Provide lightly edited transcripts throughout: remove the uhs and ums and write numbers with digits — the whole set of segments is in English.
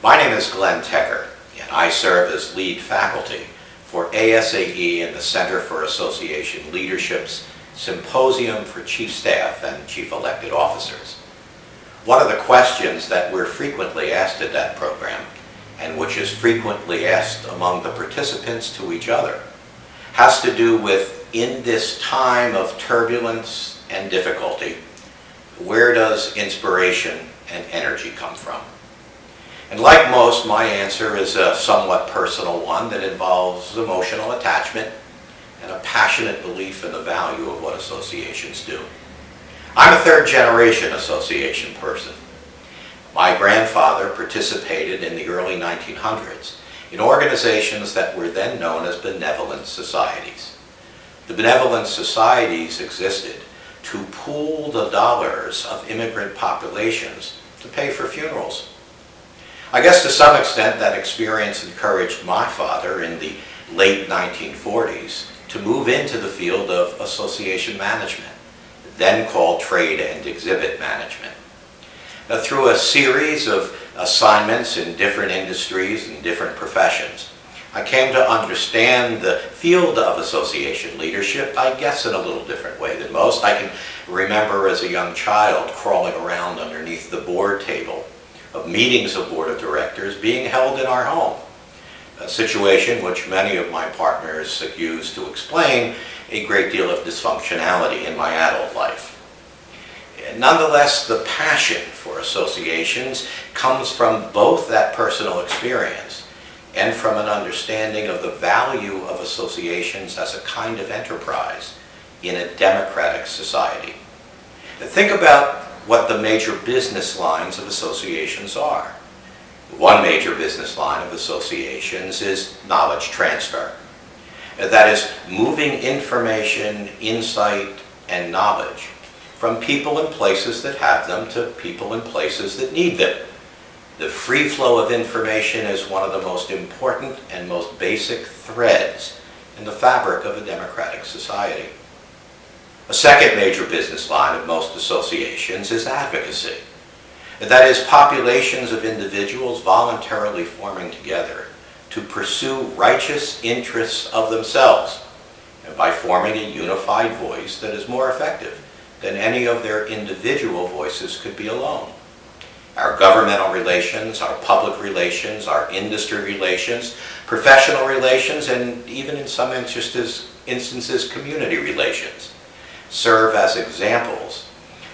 My name is Glenn Tecker, and I serve as lead faculty for ASAE and the Center for Association Leadership's Symposium for Chief Staff and Chief Elected Officers. One of the questions that we're frequently asked at that program, and which is frequently asked among the participants to each other, has to do with, in this time of turbulence and difficulty, where does inspiration and energy come from? And like most, my answer is a somewhat personal one that involves emotional attachment and a passionate belief in the value of what associations do. I'm a third-generation association person. My grandfather participated in the early 1900s in organizations that were then known as benevolent societies. The benevolent societies existed to pool the dollars of immigrant populations to pay for funerals. I guess to some extent that experience encouraged my father in the late 1940s to move into the field of association management, then called trade and exhibit management. Now, through a series of assignments in different industries and different professions, I came to understand the field of association leadership, I guess, in a little different way than most. I can remember as a young child crawling around underneath the board table of meetings of board of directors being held in our home, a situation which many of my partners used to explain a great deal of dysfunctionality in my adult life. Nonetheless, the passion for associations comes from both that personal experience and from an understanding of the value of associations as a kind of enterprise in a democratic society. Now, think about what the major business lines of associations are. One major business line of associations is knowledge transfer. That is, moving information, insight, and knowledge from people and places that have them to people and places that need them. The free flow of information is one of the most important and most basic threads in the fabric of a democratic society. A second major business line of most associations is advocacy. That is, populations of individuals voluntarily forming together to pursue righteous interests of themselves, and by forming a unified voice that is more effective than any of their individual voices could be alone. Our governmental relations, our public relations, our industry relations, professional relations, and even in some instances community relations serve as examples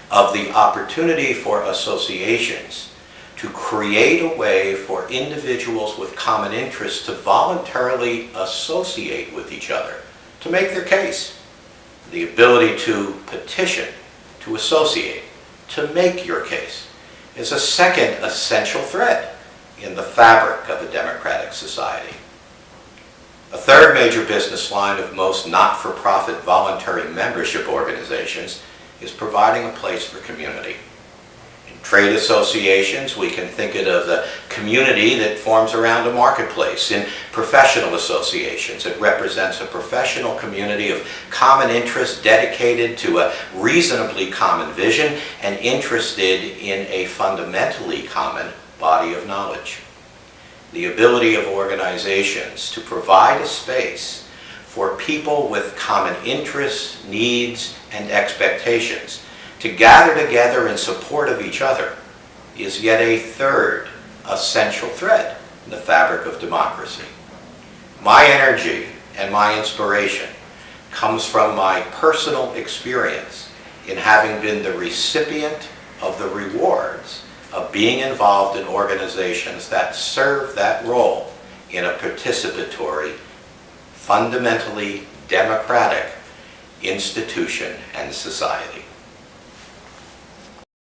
of the opportunity for associations to create a way for individuals with common interests to voluntarily associate with each other, to make their case. The ability to petition, to associate, to make your case is a second essential thread in the fabric of a democratic society. A third major business line of most not-for-profit voluntary membership organizations is providing a place for community. In trade associations, we can think of the community that forms around a marketplace. In professional associations, it represents a professional community of common interest dedicated to a reasonably common vision and interested in a fundamentally common body of knowledge. The ability of organizations to provide a space for people with common interests, needs, and expectations to gather together in support of each other is yet a third essential thread in the fabric of democracy. My energy and my inspiration comes from my personal experience in having been the recipient of the rewards of being involved in organizations that serve that role in a participatory, fundamentally democratic institution and society.